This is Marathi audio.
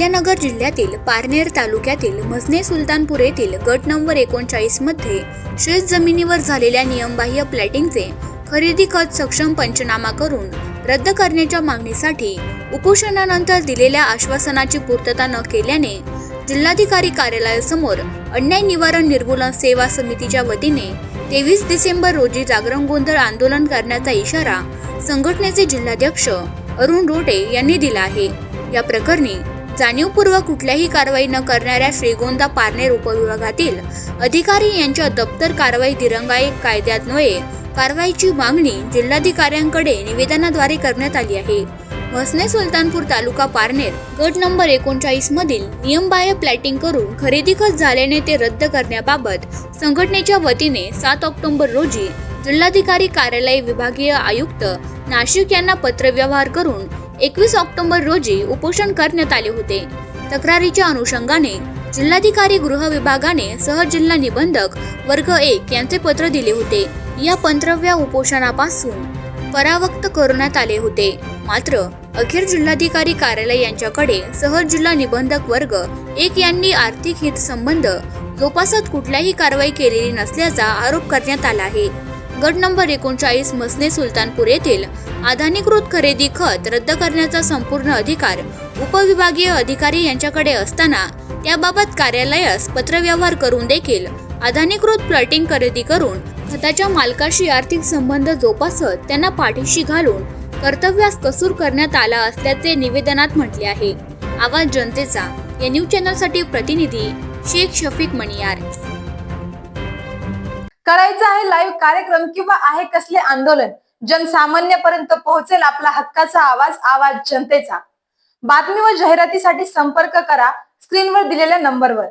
अहिल्यानगर जिल्ह्यातील पारनेर तालुक्यातील म्हसने सुलतानपूर येथील गट नंबर 39 मध्ये शेत जमिनीवर झालेल्या नियमबाह्य प्लॅटिंगचे खरेदी खत सक्षम पंचनामा करून रद्द करण्याच्या मागणीसाठी उपोषणानंतर दिलेल्या आश्वासनाची पूर्तता न केल्याने जिल्हाधिकारी कार्यालयासमोर अन्याय निवारण निर्मूलन सेवा समितीच्या वतीने 23 डिसेंबर रोजी जागरण गोंधळ आंदोलन करण्याचा इशारा संघटनेचे जिल्हाध्यक्ष अरुण रोटे यांनी दिला आहे। या प्रकरणी जाणीवपूर्वक कुठल्याही कारवाई न करणाऱ्या श्रीगोंदा पारनेर उपविभागातील अधिकारी यांच्या दप्तर कारवाई दिरंगाई कायद्यान्वये कारवाईची मागणी जिल्हाधिकाऱ्यांकडे निवेदनाद्वारे करण्यात आली आहे। म्हसने सुलतानपूर तालुका पारनेर गट नंबर 39 मधील नियमबाह्य प्लॅटिंग करून खरेदी खत झाल्याने ते रद्द करण्याबाबत संघटनेच्या वतीने 7 ऑक्टोबर रोजी जिल्हाधिकारी कार्यालय विभागीय आयुक्त नाशिक यांना पत्रव्यवहार करून 21 ऑक्टोबर रोजी उपोषण करण्यात आले होते। तक्रारीच्या अनुषंगाने जिल्हाधिकारी गृह विभागाने सहजिल्हा निबंधक वर्ग 1 यांचे पत्र दिले होते। या पंधरव्या उपोषणापासून परावक्त करण्यात आले होते, मात्र अखेर जिल्हाधिकारी कार्यालय यांच्याकडे सहजिल्हा निबंधक वर्ग 1 यांनी आर्थिक हितसंबंध जोपासत कुठल्याही कारवाई केलेली नसल्याचा आरोप करण्यात आला आहे। गट नंबर 39 म्हसने सुलतानपूर येथील अनधिकृत खरेदी खत रद्द करण्याचा संपूर्ण अधिकार उपविभागीय अधिकारी यांच्याकडे असताना त्याबाबत कार्यालयास पत्रव्यवहार करून देखील अनधिकृत प्लॉटिंग खरेदी करून खताच्या मालकाशी आर्थिक संबंध जोपासत त्यांना पाठीशी घालून कर्तव्यास कसूर करण्यात आला असल्याचे निवेदनात म्हटले आहे। आवाज जनतेचा या न्यूज चॅनलसाठी प्रतिनिधी शेख शफीक मणियार। करायचा आहे लाईव्ह कार्यक्रम किंवा आहे कसले आंदोलन, जनसामान्यपर्यंत पोहोचेल आपला हक्काचा आवाज जनतेचा। बातमी व जाहिरातीसाठी संपर्क करा स्क्रीनवर दिलेल्या नंबरवर।